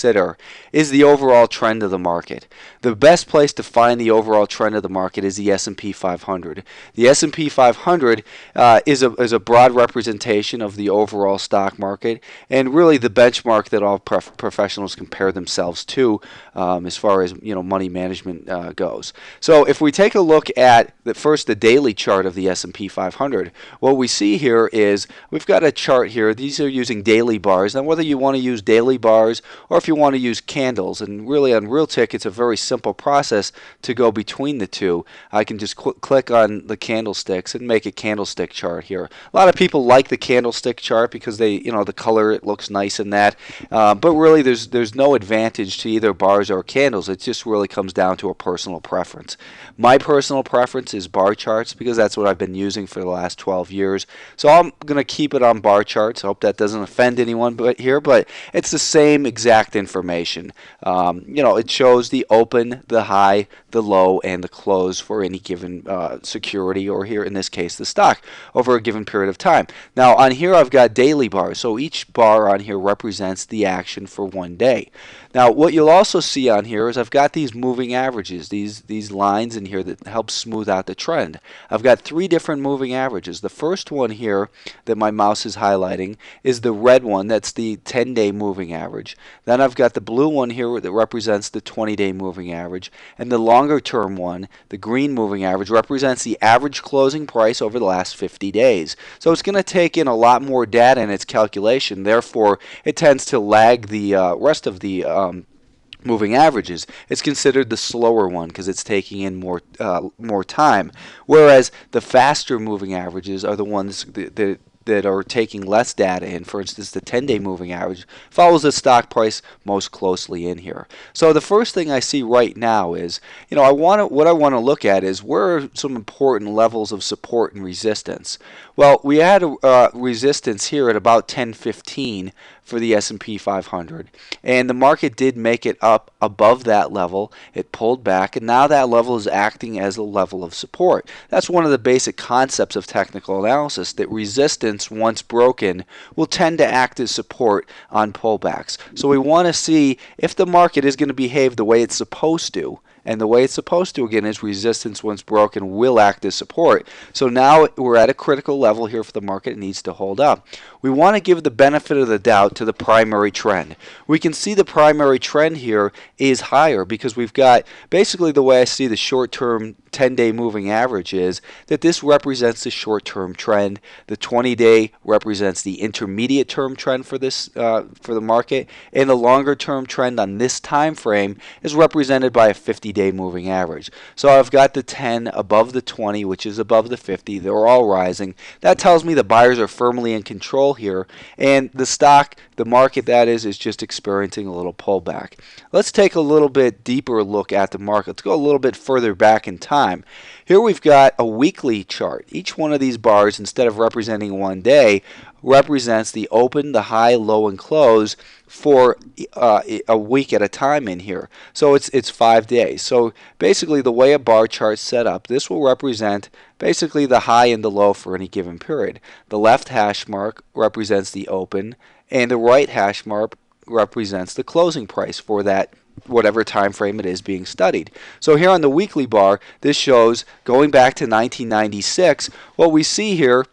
consider is the overall trend of the market. The best place to find the overall trend of the market is the S&P 500. The S&P 500 is a broad representation of the overall stock market, and really the benchmark that all professionals compare themselves to as far as money management goes. So if we take a look at the daily chart of the S&P 500, what we see here is we've got a chart here. These are using daily bars. Now, whether you want to use daily bars or if you want to use candles, and really on Realtick it's a very simple process to go between the two. I can just click on the candlesticks and make a candlestick chart here. A lot of people like the candlestick chart because the color, it looks nice in that, but really there's no advantage to either bars or candles. It just really comes down to a personal preference. My personal preference is bar charts because that's what I've been using for the last 12 years. So I'm going to keep it on bar charts. I hope that doesn't offend anyone but it's the same exact information. It shows the open, the high, the low, and the close for any given security, or here in this case the stock, over a given period of time. Now on here I've got daily bars, so each bar on here represents the action for one day. Now what you'll also see on here is I've got these moving averages, these lines in here that help smooth out the trend. I've got 3 different moving averages. The first one here that my mouse is highlighting is the red one. That's the 10-day moving average. Then I've got the blue one here that represents the 20-day moving average, and the longer term one, the green moving average, represents the average closing price over the last 50 days. So it's going to take in a lot more data in its calculation. Therefore, it tends to lag the rest of the moving averages. It's considered the slower one because it's taking in more time, whereas the faster moving averages are the ones that are taking less data in. For instance, the 10-day moving average follows the stock price most closely in here. So the first thing I see right now is, what I want to look at is where are some important levels of support and resistance. Well, we had a resistance here at about 1015 for the S&P 500, and the market did make it up above that level. It pulled back, and now that level is acting as a level of support. That's one of the basic concepts of technical analysis, that resistance, once broken, will tend to act as support on pullbacks. So we want to see if the market is going to behave the way it's supposed to. And the way it's supposed to, again, is resistance, once broken, will act as support. So now we're at a critical level here for the market. It needs to hold up. We want to give the benefit of the doubt to the primary trend. We can see the primary trend here is higher because we've got, basically the way I see the short-term 10-day moving average is that this represents the short-term trend. The 20-day represents the intermediate term trend for this for the market, and the longer-term trend on this time frame is represented by a 50-day moving average. So I've got the 10 above the 20, which is above the 50. They're all rising. That tells me the buyers are firmly in control here, and the stock, the market that is just experiencing a little pullback. Let's take a little bit deeper look at the market. Let's go a little bit further back in time. Here we've got a weekly chart. Each one of these bars, instead of representing one day, represents the open, the high, low, and close for a week at a time in here. So it's 5 days. So basically the way a bar chart's set up, this will represent basically the high and the low for any given period. The left hash mark represents the open, and the right hash mark represents the closing price for that whatever time frame it is being studied. So here on the weekly bar, this shows going back to 1996. What we see here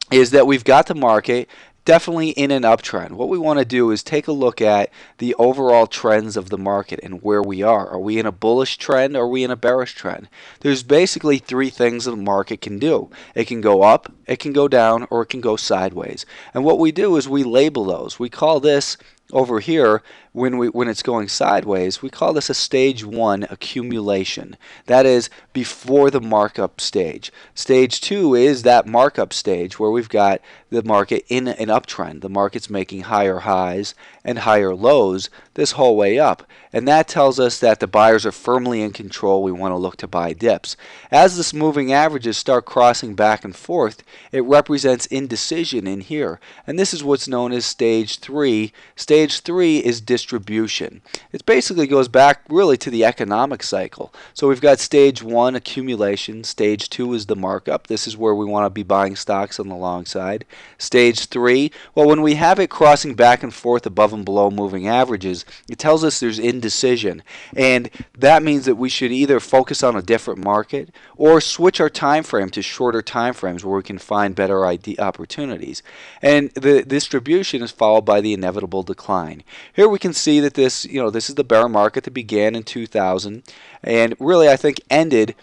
is that we've got the market definitely in an uptrend. What we want to do is take a look at the overall trends of the market and where we are. Are we in a bullish trend or are we in a bearish trend? There's basically 3 things the market can do. It can go up, it can go down, or it can go sideways. And what we do is we label those. We call this over here, when it's going sideways, we call this a stage 1 accumulation. That is before the markup stage. Stage 2 is that markup stage where we've got the market in an uptrend. The market's making higher highs and higher lows this whole way up. And that tells us that the buyers are firmly in control. We want to look to buy dips. As this moving averages start crossing back and forth, it represents indecision in here. And this is what's known as stage 3. Stage stage 3 is distribution. It basically goes back really to the economic cycle. So we've got stage 1, accumulation. Stage 2 is the markup. This is where we want to be buying stocks on the long side. Stage 3, well, when we have it crossing back and forth above and below moving averages, it tells us there's indecision. And that means that we should either focus on a different market or switch our time frame to shorter time frames where we can find better opportunities. And the distribution is followed by the inevitable decline. Here we can see that this is the bear market that began in 2000 and really I think ended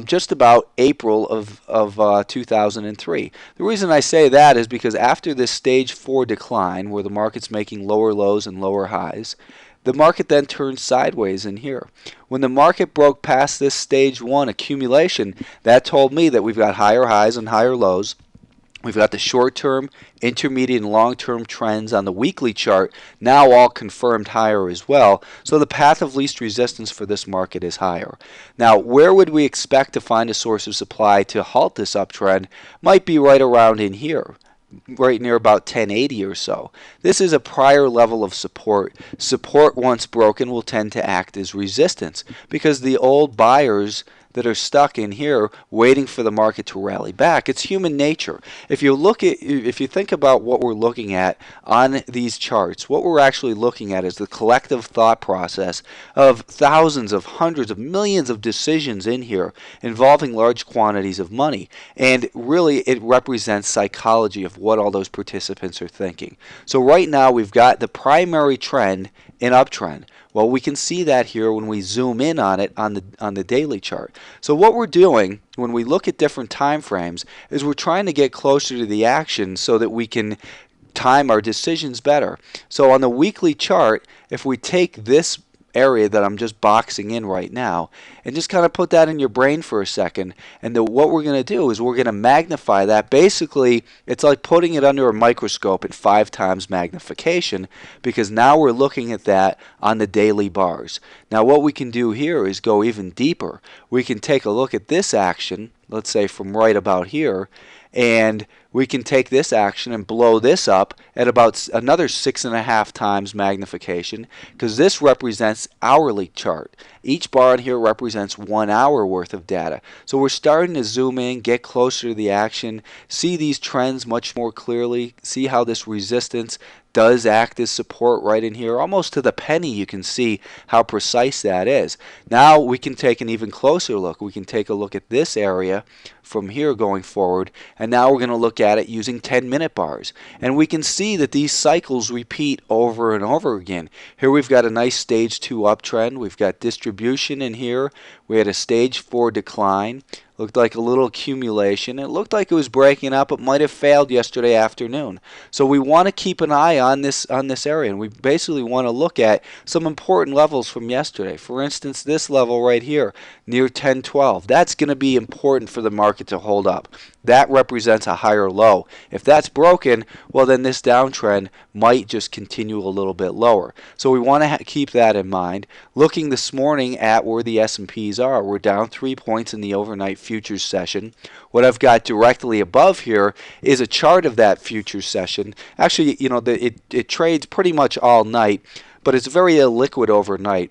just about April of 2003. The reason I say that is because after this stage 4 decline, where the market's making lower lows and lower highs, the market then turned sideways in here. When the market broke past this stage 1 accumulation, that told me that we've got higher highs and higher lows. We've got the short-term, intermediate, and long-term trends on the weekly chart now all confirmed higher as well. So the path of least resistance for this market is higher. Now, where would we expect to find a source of supply to halt this uptrend? Might be right around in here, right near about 1080 or so. This is a prior level of support. Support once broken will tend to act as resistance because the old buyers that are stuck in here waiting for the market to rally back. It's human nature. If you think about what we're looking at on these charts, what we're actually looking at is the collective thought process of thousands of hundreds of millions of decisions in here involving large quantities of money. And really it represents psychology of what all those participants are thinking. So right now we've got the primary trend in uptrend. Well, we can see that here when we zoom in on it on the daily chart. So what we're doing when we look at different time frames is we're trying to get closer to the action so that we can time our decisions better. So on the weekly chart, if we take this area that I'm just boxing in right now and just kind of put that in your brain for a second, and what we're going to do is we're going to magnify that. Basically, it's like putting it under a microscope at 5 times magnification, because now we're looking at that on the daily bars. Now what we can do here is go even deeper. We can take a look at this action, let's say from right about here, and we can take this action and blow this up at about another 6.5 times magnification, because this represents hourly chart. Each bar in here represents 1 hour worth of data. So we're starting to zoom in, get closer to the action, see these trends much more clearly, see how this resistance does act as support right in here. Almost to the penny you can see how precise that is. Now we can take an even closer look. We can take a look at this area from here going forward, and now we're going to look at it using 10-minute bars. And we can see that these cycles repeat over and over again. Here we've got a nice stage 2 uptrend. We've got distribution in here. We had a stage 4 decline. Looked like a little accumulation. It looked like it was breaking up. It might have failed yesterday afternoon. So we want to keep an eye on this area, and we basically want to look at some important levels from yesterday. For instance, this level right here near 1012. That's going to be important for the market to hold up. That represents a higher low. If that's broken, well then this downtrend might just continue a little bit lower. So we want to keep that in mind. Looking this morning at where the S&Ps are, we're down 3 points in the overnight futures session. What I've got directly above here is a chart of that futures session. Actually, it trades pretty much all night, but it's very illiquid overnight.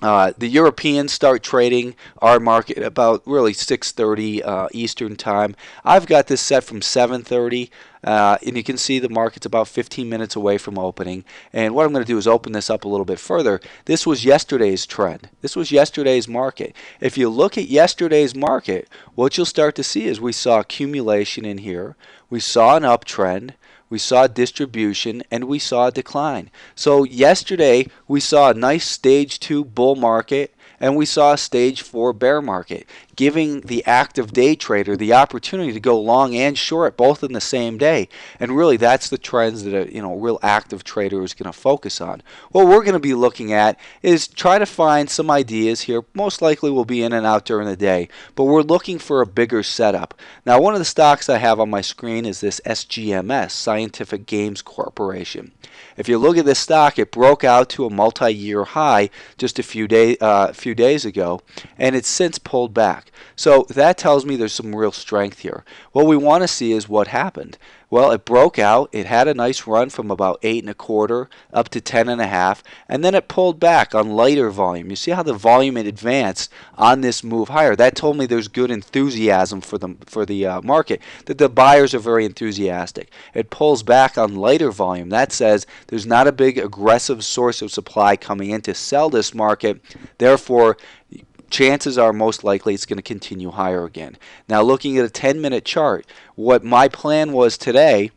The Europeans start trading our market about really 6:30 Eastern time. I've got this set from 7:30, and you can see the market's about 15 minutes away from opening. And what I'm going to do is open this up a little bit further. This was yesterday's trend. This was yesterday's market. If you look at yesterday's market, what you'll start to see is we saw accumulation in here. We saw an uptrend. We saw distribution, and we saw a decline. So yesterday we saw a nice stage 2 bull market, and we saw a stage 4 bear market, giving the active day trader the opportunity to go long and short both in the same day. And really that's the trends that a real active trader is going to focus on. What we're going to be looking at is try to find some ideas here. Most likely we'll be in and out during the day, but we're looking for a bigger setup. Now one of the stocks I have on my screen is this SGMS, Scientific Games Corporation. If you look at this stock, it broke out to a multi-year high just a few days ago, and it's since pulled back. stock. So that tells me there's some real strength here. What we want to see is what happened. Well, it broke out. It had a nice run from about 8.25 up to 10.5, and then it pulled back on lighter volume. You see how the volume had advanced on this move higher. That told me there's good enthusiasm for the market, that the buyers are very enthusiastic. It pulls back on lighter volume. That says there's not a big aggressive source of supply coming in to sell this market. Therefore, chances are most likely it's going to continue higher again. Now, looking at a 10-minute chart, what my plan was today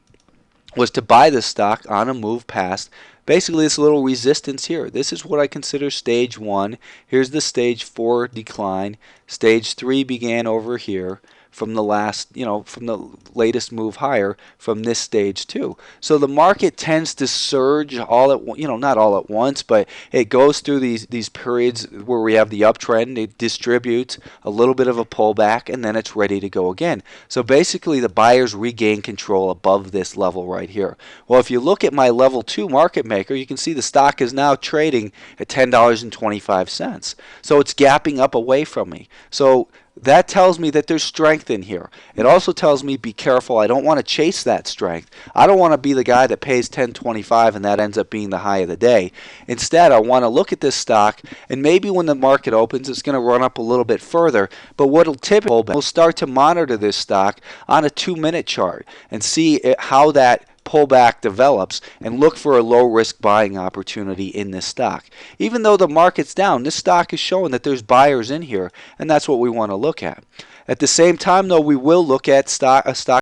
was to buy this stock on a move past basically this little resistance here. This is what I consider stage 1. Here's the stage 4 decline. Stage 3 began over here from the from the latest move higher from this stage 2. So the market tends to surge all at not all at once, but it goes through these periods where we have the uptrend. It distributes a little bit of a pullback, and then it's ready to go again. So basically the buyers regain control above this level right here. Well, if you look at my level 2 market maker, you can see the stock is now trading at $10.25. So it's gapping up away from me. So that tells me that there's strength in here. It also tells me be careful. I don't want to chase that strength. I don't want to be the guy that pays $10.25 and that ends up being the high of the day. Instead, I want to look at this stock, and maybe when the market opens, it's going to run up a little bit further. But what'll typically, we'll start to monitor this stock on a 2-minute chart and see how that pullback develops and look for a low risk buying opportunity in this stock. Even though the market's down, this stock is showing that there's buyers in here, and that's what we want to look at. At the same time, though, we will look at a stock